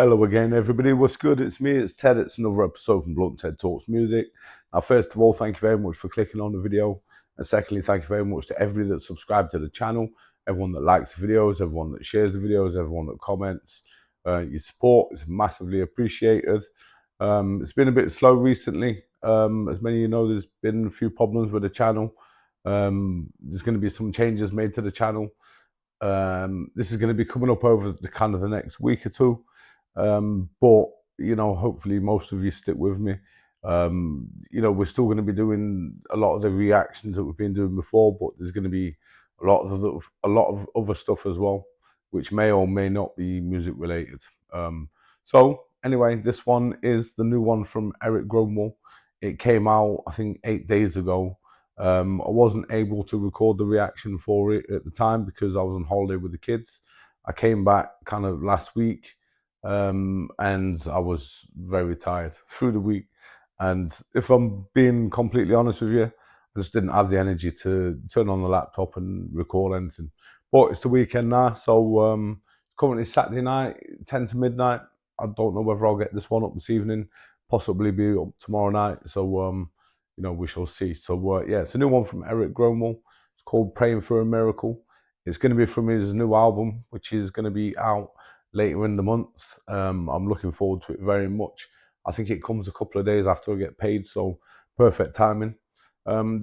Hello again, everybody. What's good? It's me, it's Ted. It's another episode from Blunt Ted Talks Music. Now, first of all, thank you very much for clicking on the video. And secondly, thank you very much to everybody that's subscribed to the channel, everyone that likes the videos, everyone that shares the videos, everyone that comments. Your support is massively appreciated. It's been a bit slow recently. As many of you know, there's been a few problems with the channel. There's going to be some changes made to the channel. This is going to be coming up over the next week or two. But you know, hopefully most of you stick with me. You know, we're still going to be doing a lot of the reactions that we've been doing before, but there's going to be a lot of other stuff as well, which may or may not be music related. So anyway, this one is the new one from Erik Grönwall. It came out, I think, 8 days ago. I wasn't able to record the reaction for it at the time because I was on holiday with the kids. I came back kind of last week. And I was very tired through the week, and if I'm being completely honest with you, I just didn't have the energy to turn on the laptop and record anything. But it's the weekend now, so currently Saturday night, 10 to midnight. I don't know whether I'll get this one up this evening, possibly be up tomorrow night, so you know, we shall see. So yeah, it's a new one from Erik Grönwall. It's called Praying for a Miracle. It's going to be from his new album, which is going to be out later in the month. I'm looking forward to it very much. I think it comes a couple of days after I get paid, so perfect timing.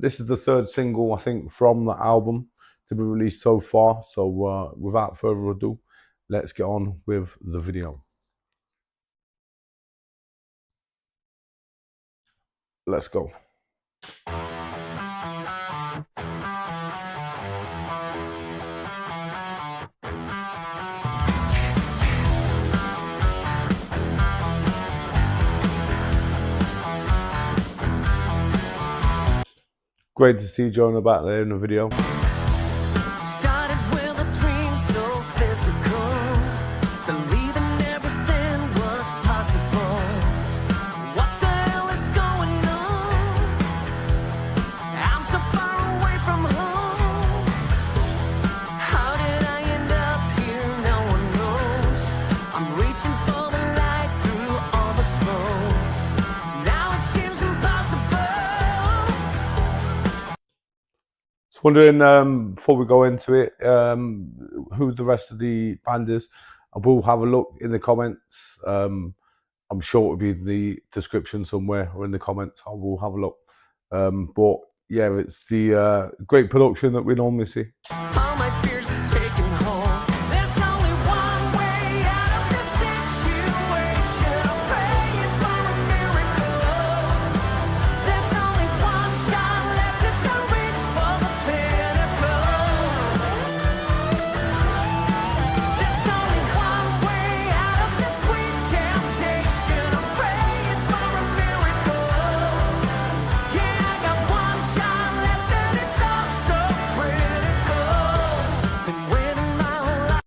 This is the third single, I think, from the album to be released so far. So without further ado, let's get on with the video. Let's go. Great to see Jonah back there in the video. Started with a dream so physical, believing everything was possible. What the hell is going on? I'm so far away from home. How did I end up here? No one knows. I'm reaching for the light through all the smoke. Now it seems impossible. Wondering, before we go into it, who the rest of the band is. I will have a look in the comments. I'm sure it'll be in the description somewhere or in the comments. I will have a look. But yeah, it's the great production that we normally see. All my fears have taken hold. There's only one way out of this situation. I'm praying for a miracle. There's only one shot left as I reach for the pinnacle. There's only one way out of this sweet temptation. I'm praying for a miracle. Yeah, I got one shot left and it's all so critical. Been waiting my whole life.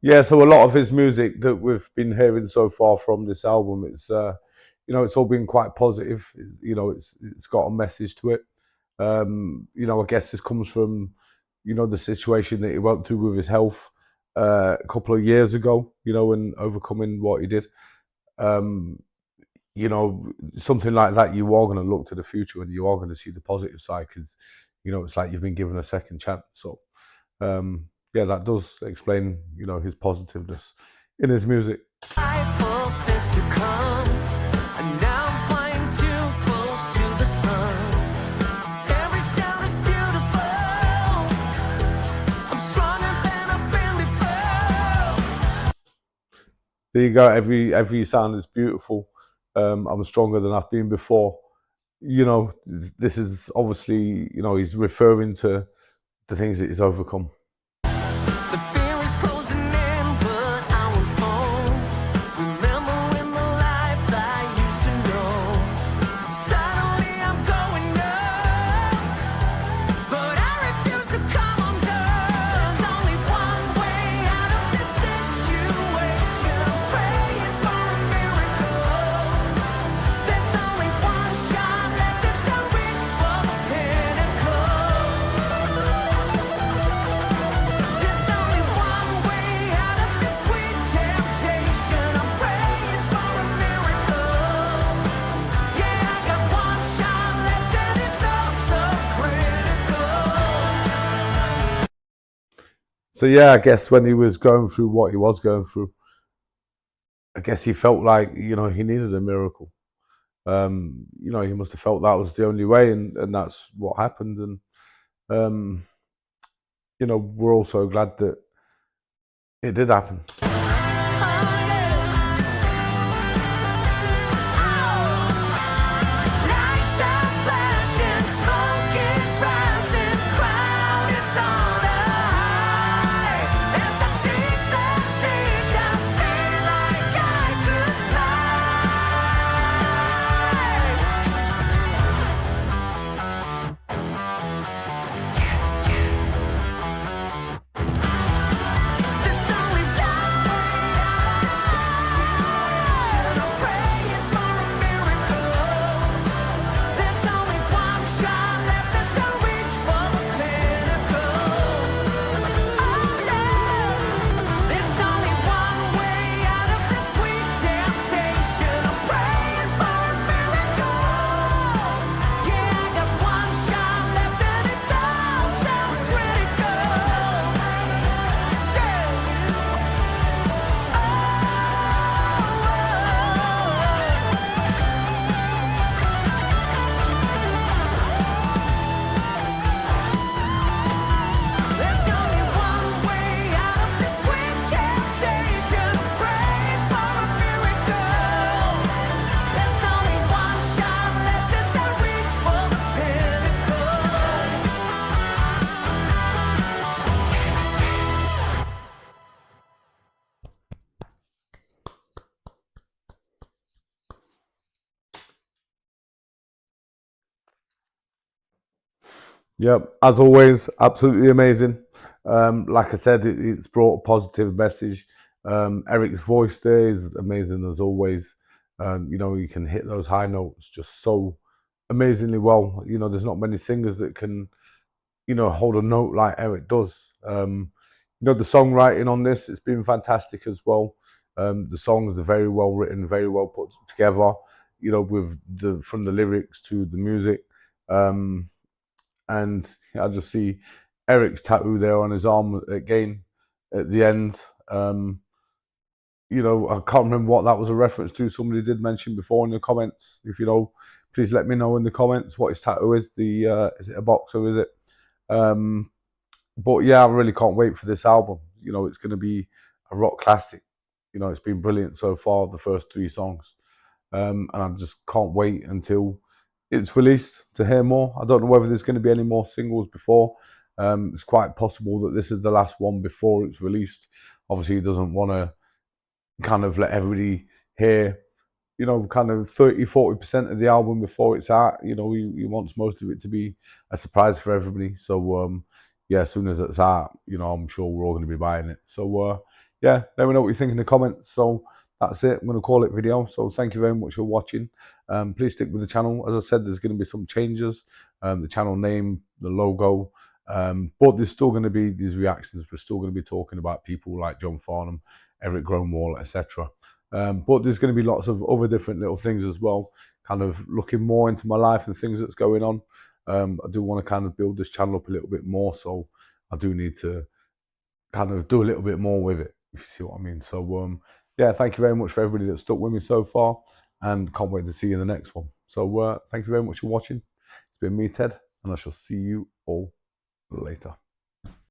Yeah, so a lot of his music that we've been hearing so far from this album, it's you know, it's all been quite positive. You know, it's got a message to it. You know, I guess this comes from, you know, the situation that he went through with his health a couple of years ago, you know, and overcoming what he did. You know, something like that, you are going to look to the future and you are going to see the positive side because, you know, it's like you've been given a second chance. So, yeah, that does explain, you know, his positiveness in his music. I for this to come, and now I'm flying too close to the sun. Every sound is beautiful. I'm stronger than I've been before. There you go. Every sound is beautiful. I'm stronger than I've been before. You know, this is obviously, you know, he's referring to the things that he's overcome. The fear is closing in, but I won't fall. Remembering the life I used to know. Suddenly I'm going up, but I refuse to come undone. There's only one way out of this situation. I'm praying for a miracle. There's only one shot left as I reach for the pinnacle. So yeah, I guess when he was going through what he was going through, I guess he felt like, you know, he needed a miracle. You know, he must have felt that was the only way, and that's what happened. And you know, we're all so glad that it did happen. Lights are flashing, smoke is rising, crowd is on a high. As I take the stage, I feel like I could There's only one way out of this situation. I'm praying for a miracle. There's only one shot left as I reach for the pinnacle. Oh yeah. There's only one way out of this sweet temptation. I'm praying for a miracle. Yeah, I got one shot left and it's all so critical. There's only one way out of this sweet temptation. Pray for a miracle. There's only one shot left as I reach for the pinnacle. Yep, as always, absolutely amazing. Like I said, it's brought a positive message. Erik's voice there is amazing as always. You know, he can hit those high notes just so amazingly well. You know, there's not many singers that can, you know, hold a note like Erik does. You know, the songwriting on this, it's been fantastic as well. The songs are very well written, very well put together, you know, with from the lyrics to the music. And I just see Erik's tattoo there on his arm again at the end. You know, I can't remember what that was a reference to. Somebody did mention before in the comments. If you know, please let me know in the comments what his tattoo is. Is it a boxer? Is it? But yeah, I really can't wait for this album. You know, it's going to be a rock classic. You know, it's been brilliant so far, the first 3 songs. And I just can't wait until it's released to hear more. I don't know whether there's going to be any more singles before. It's quite possible that this is the last one before it's released. Obviously, he doesn't want to kind of let everybody hear, you know, kind of 30-40% of the album before it's out. You know, he wants most of it to be a surprise for everybody. So, yeah, as soon as it's out, you know, I'm sure we're all going to be buying it. So, yeah, let me know what you think in the comments. So that's it. I'm going to call it video. So thank you very much for watching. Please stick with the channel. As I said, there's going to be some changes. The channel name, the logo. But there's still going to be these reactions. We're still going to be talking about people like John Farnham, Erik Grönwall, etc. But there's going to be lots of other different little things as well, kind of looking more into my life and things that's going on. I do want to kind of build this channel up a little bit more, so I do need to kind of do a little bit more with it, if you see what I mean. So, yeah, thank you very much for everybody that's stuck with me so far, and can't wait to see you in the next one. So, thank you very much for watching. It's been me, Ted, and I shall see you all later.